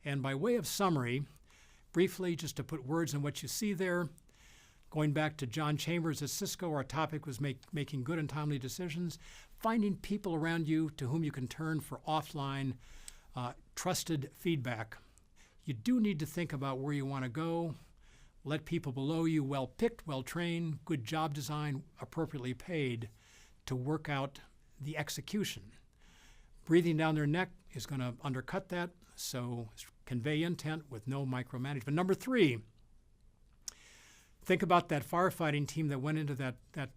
And by way of summary, briefly, just to put words on what you see there, going back to John Chambers at Cisco, our topic was making good and timely decisions, finding people around you to whom you can turn for offline, trusted feedback. You do need to think about where you want to go. Let people below you, well picked, well trained, good job design, appropriately paid, to work out the execution. Breathing down their neck is going to undercut that, so convey intent with no micromanagement. Number 3, think about that firefighting team that went into that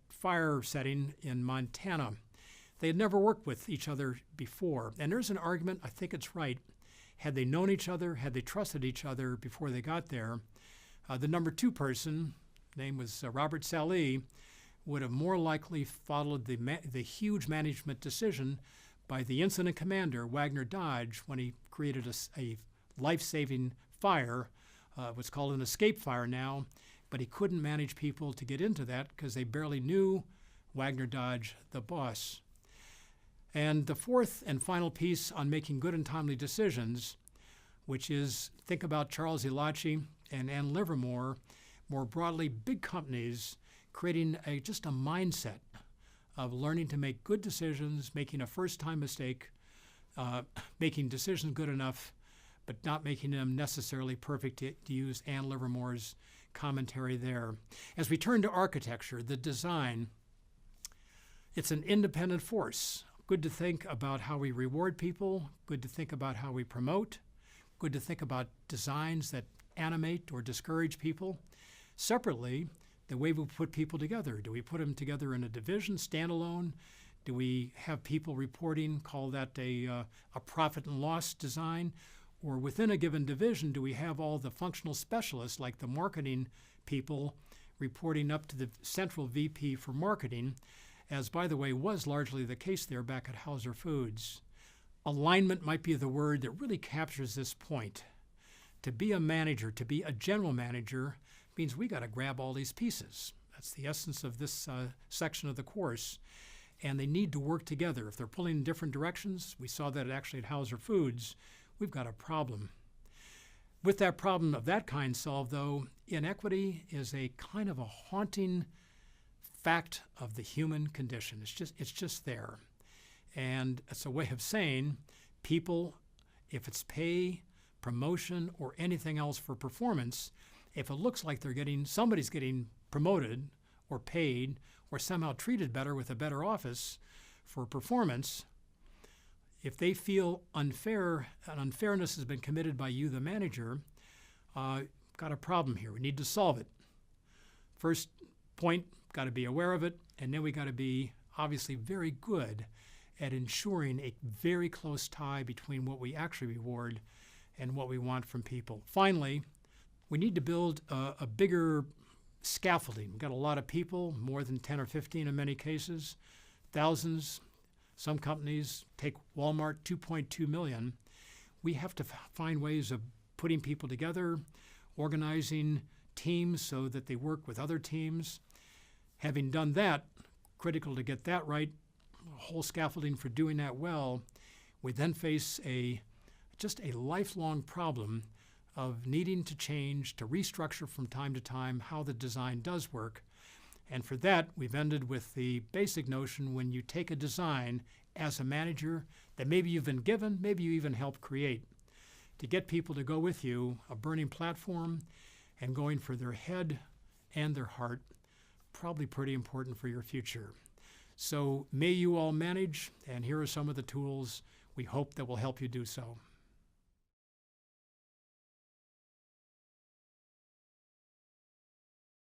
fire setting in Montana. They had never worked with each other before, and there's an argument, I think it's right, had they known each other, had they trusted each other before they got there, the number 2 person, name was Robert Sallee, would have more likely followed the huge management decision by the incident commander, Wagner Dodge, when he created a life-saving fire, what's called an escape fire now, but he couldn't manage people to get into that because they barely knew Wagner Dodge, the boss. And the 4th and final piece on making good and timely decisions, which is think about Charles Elachi and Ann Livermore, more broadly, big companies creating just a mindset of learning to make good decisions, making a first-time mistake, making decisions good enough, but not making them necessarily perfect, to use Ann Livermore's commentary there. As we turn to architecture, the design, it's an independent force. Good to think about how we reward people, good to think about how we promote, good to think about designs that animate or discourage people. Separately, the way we put people together. Do we put them together in a division, standalone? Do we have people reporting, call that a profit and loss design? Or within a given division, do we have all the functional specialists, like the marketing people, reporting up to the central VP for marketing, as, by the way, was largely the case there back at Hauser Foods? Alignment might be the word that really captures this point. To be a manager, to be a general manager, means we got to grab all these pieces. That's the essence of this section of the course. And they need to work together. If they're pulling in different directions, we saw that actually at Hauser Foods, we've got a problem. With that problem of that kind solved, though, inequity is a kind of a haunting fact of the human condition. It's just there. And it's a way of saying people, if it's pay, promotion, or anything else for performance, if it looks like somebody's getting promoted or paid or somehow treated better with a better office for performance, if they feel unfair, and unfairness has been committed by you, the manager, got a problem here. We need to solve it. First point, got to be aware of it, and then we got to be obviously very good at ensuring a very close tie between what we actually reward and what we want from people. Finally, we need to build a bigger scaffolding. We've got a lot of people, more than 10 or 15 in many cases, thousands. Some companies, take Walmart, 2.2 million. We have to find ways of putting people together, organizing teams so that they work with other teams. Having done that, critical to get that right, whole scaffolding for doing that well, we then face just a lifelong problem of needing to change, to restructure from time to time how the design does work. And for that, we've ended with the basic notion when you take a design as a manager that maybe you've been given, maybe you even helped create, to get people to go with you, a burning platform, and going for their head and their heart, probably pretty important for your future. So may you all manage, and here are some of the tools we hope that will help you do so.